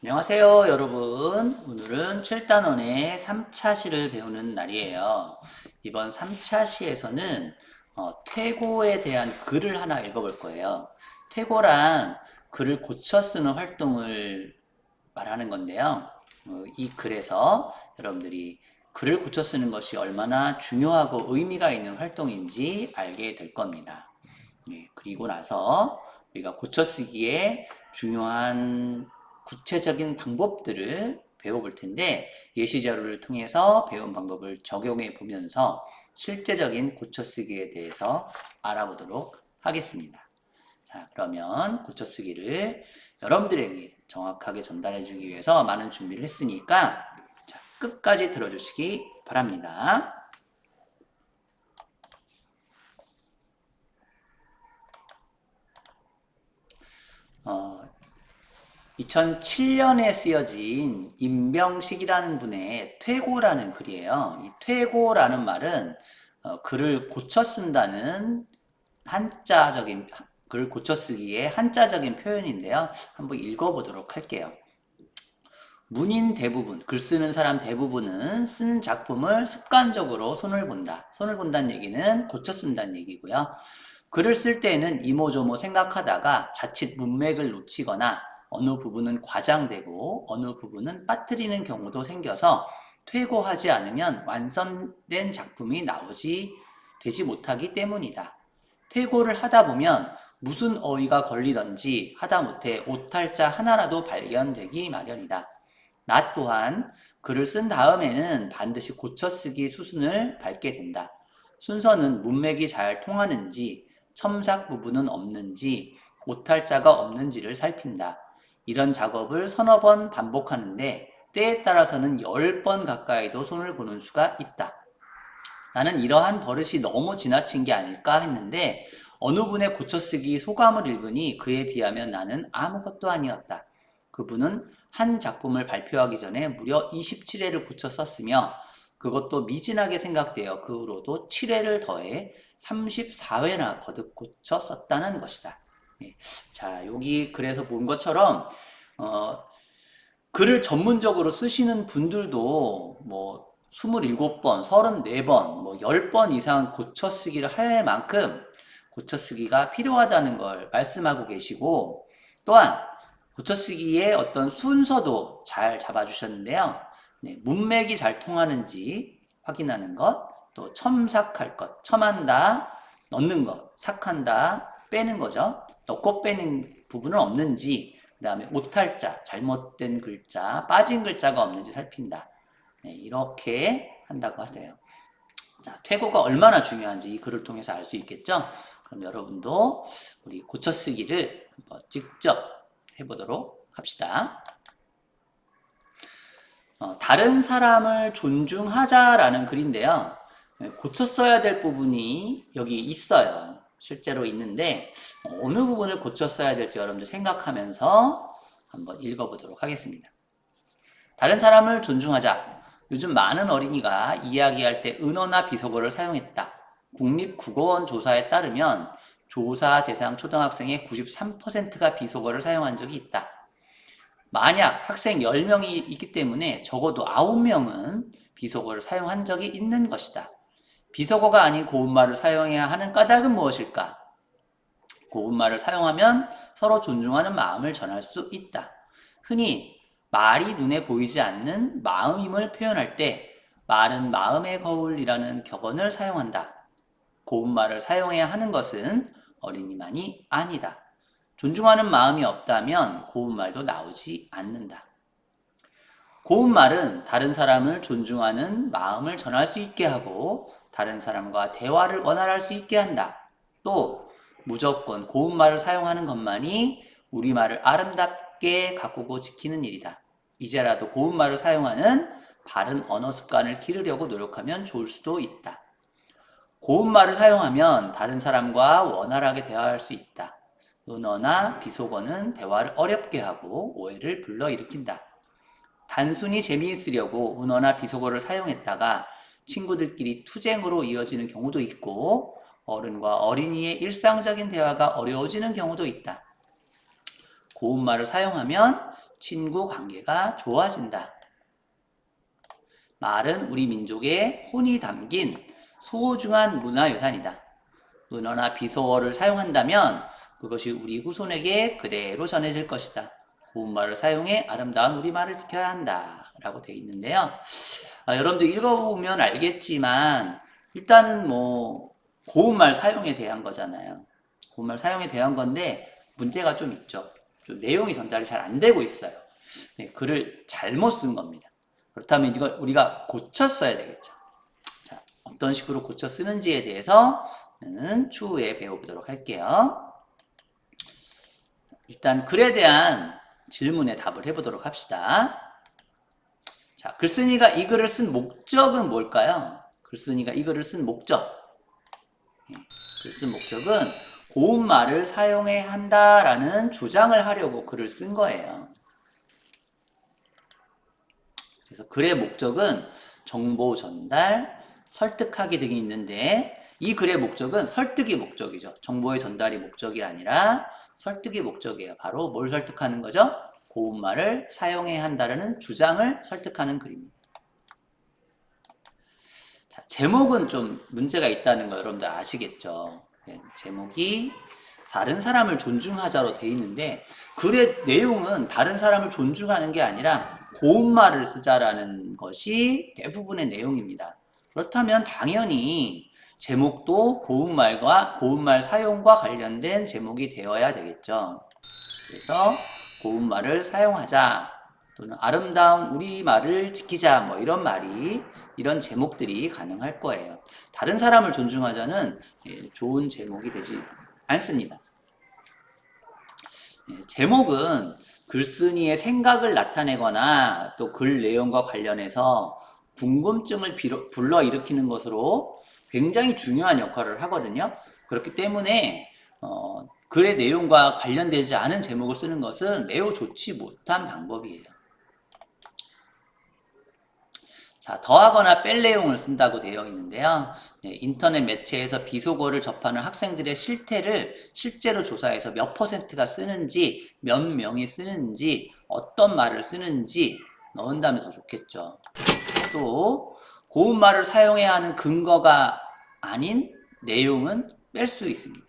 안녕하세요, 여러분. 오늘은 7단원의 3차 시를 배우는 날이에요. 이번 3차 시에서는 퇴고에 대한 글을 하나 읽어볼 거예요. 퇴고란 글을 고쳐 쓰는 활동을 말하는 건데요. 이 글에서 여러분들이 글을 고쳐 쓰는 것이 얼마나 중요하고 의미가 있는 활동인지 알게 될 겁니다. 그리고 나서 우리가 고쳐쓰기에 중요한 구체적인 방법들을 배워볼 텐데 예시 자료를 통해서 배운 방법을 적용해 보면서 실제적인 고쳐쓰기에 대해서 알아보도록 하겠습니다. 자, 그러면 고쳐쓰기를 여러분들에게 정확하게 전달해 주기 위해서 많은 준비를 했으니까 자, 끝까지 들어주시기 바랍니다. 2007년에 쓰여진 임병식이라는 분의 퇴고라는 글이에요. 이 퇴고라는 말은 글을 고쳐 쓴다는 한자적인 글을 고쳐 쓰기의 한자적인 표현인데요. 한번 읽어보도록 할게요. 문인 대부분, 글 쓰는 사람 대부분은 쓴 작품을 습관적으로 손을 본다. 손을 본다는 얘기는 고쳐 쓴다는 얘기고요. 글을 쓸 때에는 이모저모 생각하다가 자칫 문맥을 놓치거나 어느 부분은 과장되고 어느 부분은 빠뜨리는 경우도 생겨서 퇴고하지 않으면 완성된 작품이 되지 못하기 때문이다. 퇴고를 하다 보면 무슨 어휘가 걸리던지 하다못해 오탈자 하나라도 발견되기 마련이다. 나 또한 글을 쓴 다음에는 반드시 고쳐쓰기 수순을 밟게 된다. 순서는 문맥이 잘 통하는지, 첨삭 부분은 없는지, 오탈자가 없는지를 살핀다. 이런 작업을 서너 번 반복하는데 때에 따라서는 10번 가까이도 손을 보는 수가 있다. 나는 이러한 버릇이 너무 지나친 게 아닐까 했는데 어느 분의 고쳐쓰기 소감을 읽으니 그에 비하면 나는 아무것도 아니었다. 그분은 한 작품을 발표하기 전에 무려 27회를 고쳐 썼으며 그것도 미진하게 생각되어 그 후로도 7회를 더해 34회나 거듭 고쳐 썼다는 것이다. 네. 자, 여기 그래서 본 것처럼 글을 전문적으로 쓰시는 분들도 뭐 27번, 34번, 뭐 10번 이상 고쳐쓰기를 할 만큼 고쳐쓰기가 필요하다는 걸 말씀하고 계시고 또한 고쳐쓰기의 어떤 순서도 잘 잡아주셨는데요. 네, 문맥이 잘 통하는지 확인하는 것, 또 첨삭할 것, 첨한다, 넣는 것, 삭한다, 빼는 거죠. 넣고 빼는 부분은 없는지, 그 다음에 오탈자, 잘못된 글자, 빠진 글자가 없는지 살핀다. 네, 이렇게 한다고 하세요. 자, 퇴고가 얼마나 중요한지 이 글을 통해서 알 수 있겠죠? 그럼 여러분도 우리 고쳐쓰기를 한번 직접 해보도록 합시다. 다른 사람을 존중하자라는 글인데요. 고쳐 써야 될 부분이 여기 있어요. 실제로 있는데 어느 부분을 고쳐 써야 될지 여러분들 생각하면서 한번 읽어보도록 하겠습니다. 다른 사람을 존중하자. 요즘 많은 어린이가 이야기할 때 은어나 비속어를 사용했다. 국립국어원 조사에 따르면 조사 대상 초등학생의 93%가 비속어를 사용한 적이 있다. 만약 학생 10명이 있기 때문에 적어도 9명은 비속어를 사용한 적이 있는 것이다. 비속어가 아닌 고운말을 사용해야 하는 까닭은 무엇일까? 고운말을 사용하면 서로 존중하는 마음을 전할 수 있다. 흔히 말이 눈에 보이지 않는 마음임을 표현할 때 말은 마음의 거울이라는 격언을 사용한다. 고운말을 사용해야 하는 것은 어린이만이 아니다. 존중하는 마음이 없다면 고운말도 나오지 않는다. 고운말은 다른 사람을 존중하는 마음을 전할 수 있게 하고 다른 사람과 대화를 원활할 수 있게 한다. 또 무조건 고운말을 사용하는 것만이 우리말을 아름답게 가꾸고 지키는 일이다. 이제라도 고운말을 사용하는 바른 언어 습관을 기르려고 노력하면 좋을 수도 있다. 고운말을 사용하면 다른 사람과 원활하게 대화할 수 있다. 은어나 비속어는 대화를 어렵게 하고 오해를 불러일으킨다. 단순히 재미있으려고 은어나 비속어를 사용했다가 친구들끼리 투쟁으로 이어지는 경우도 있고 어른과 어린이의 일상적인 대화가 어려워지는 경우도 있다. 고운말을 사용하면 친구 관계가 좋아진다. 말은 우리 민족의 혼이 담긴 소중한 문화유산이다. 은어나 비속어를 사용한다면 그것이 우리 후손에게 그대로 전해질 것이다. 고운말을 사용해 아름다운 우리말을 지켜야 한다. 라고 되어 있는데요. 여러분들 읽어보면 알겠지만 일단은 뭐 고운말 사용에 대한 거잖아요. 고운말 사용에 대한 건데 문제가 좀 있죠. 좀 내용이 전달이 잘 안 되고 있어요. 네, 글을 잘못 쓴 겁니다. 그렇다면 이걸 우리가 고쳐 써야 되겠죠. 자, 어떤 식으로 고쳐 쓰는지에 대해서는 추후에 배워보도록 할게요. 일단 글에 대한 질문에 답을 해보도록 합시다. 자, 글쓴이가 이 글을 쓴 목적은 뭘까요? 글쓴이가 이 글을 쓴 목적. 글 쓴 목적은 고운말을 사용해야 한다라는 주장을 하려고 글을 쓴 거예요. 그래서 글의 목적은 정보 전달, 설득하기 등이 있는데 이 글의 목적은 설득이 목적이죠. 정보의 전달이 목적이 아니라 설득이 목적이에요. 바로 뭘 설득하는 거죠? 고운말을 사용해야 한다는 주장을 설득하는 글입니다. 자, 제목은 좀 문제가 있다는 거 여러분들 아시겠죠? 네, 제목이 다른 사람을 존중하자로 돼 있는데 글의 내용은 다른 사람을 존중하는 게 아니라 고운말을 쓰자라는 것이 대부분의 내용입니다. 그렇다면 당연히 제목도 고운말 사용과 관련된 제목이 되어야 되겠죠. 그래서 고운말을 사용하자 또는 아름다운 우리말을 지키자 뭐 이런 제목들이 가능할 거예요. 다른 사람을 존중하자는 좋은 제목이 되지 않습니다. 제목은 글쓴이의 생각을 나타내거나 또 글 내용과 관련해서 궁금증을 불러일으키는 것으로 굉장히 중요한 역할을 하거든요. 그렇기 때문에 글의 내용과 관련되지 않은 제목을 쓰는 것은 매우 좋지 못한 방법이에요. 자, 더하거나 뺄 내용을 쓴다고 되어 있는데요. 인터넷 매체에서 비속어를 접하는 학생들의 실태를 실제로 조사해서 몇 %가 쓰는지, 몇 명이 쓰는지, 어떤 말을 쓰는지 넣은다면 더 좋겠죠. 또 고운말을 사용해야 하는 근거가 아닌 내용은 뺄 수 있습니다.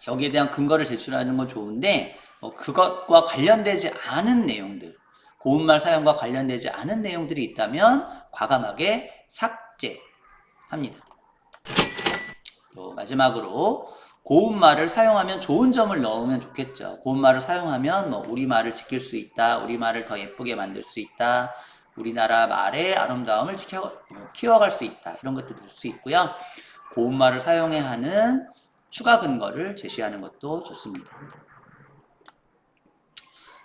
여기에 대한 근거를 제출하는 건 좋은데 그것과 관련되지 않은 내용들, 고운말 사용과 관련되지 않은 내용들이 있다면 과감하게 삭제합니다. 또 마지막으로 고운말을 사용하면 좋은 점을 넣으면 좋겠죠. 고운말을 사용하면 뭐 우리말을 지킬 수 있다, 우리말을 더 예쁘게 만들 수 있다, 우리나라 말의 아름다움을 키워갈 수 있다, 이런 것도 될 수 있고요. 고운말을 사용해야 하는 추가 근거를 제시하는 것도 좋습니다.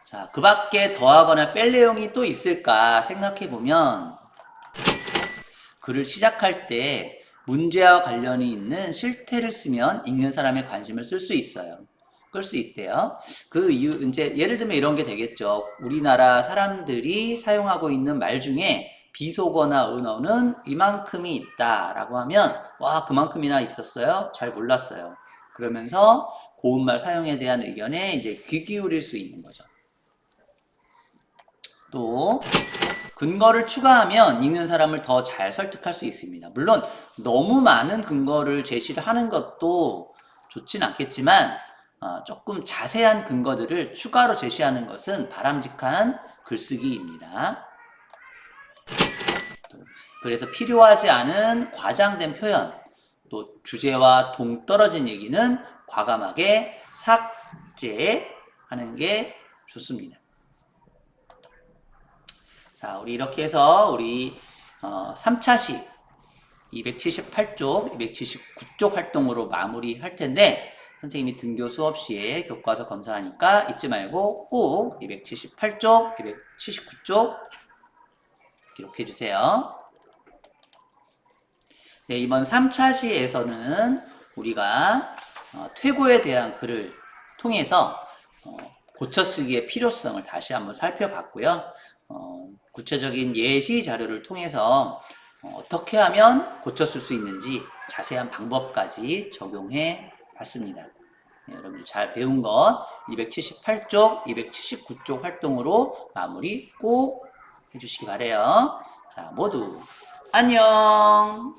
자, 그 밖에 더하거나 뺄 내용이 또 있을까 생각해 보면 글을 시작할 때 문제와 관련이 있는 실태를 쓰면 읽는 사람의 관심을 끌 수 있대요. 그 이유, 이제 예를 들면 이런 게 되겠죠. 우리나라 사람들이 사용하고 있는 말 중에 비속어나 은어는 이만큼이 있다라고 하면 와, 그만큼이나 있었어요? 잘 몰랐어요. 그러면서 고운말 사용에 대한 의견에 이제 귀 기울일 수 있는 거죠. 또 근거를 추가하면 읽는 사람을 더 잘 설득할 수 있습니다. 물론 너무 많은 근거를 제시를 하는 것도 좋진 않겠지만 조금 자세한 근거들을 추가로 제시하는 것은 바람직한 글쓰기입니다. 그래서 필요하지 않은 과장된 표현, 또 주제와 동떨어진 얘기는 과감하게 삭제하는 게 좋습니다. 자, 우리 이렇게 해서 우리 3차 시 278쪽, 279쪽 활동으로 마무리할 텐데 선생님이 등교 수업 시에 교과서 검사하니까 잊지 말고 꼭 278쪽, 279쪽 기록해 주세요. 네, 이번 3차 시에서는 우리가 퇴고에 대한 글을 통해서 고쳐쓰기의 필요성을 다시 한번 살펴봤고요. 구체적인 예시 자료를 통해서 어떻게 하면 고쳤을 수 있는지 자세한 방법까지 적용해 봤습니다. 네, 여러분들 잘 배운 것 278쪽, 279쪽 활동으로 마무리 꼭 해주시기 바래요. 자, 모두 안녕!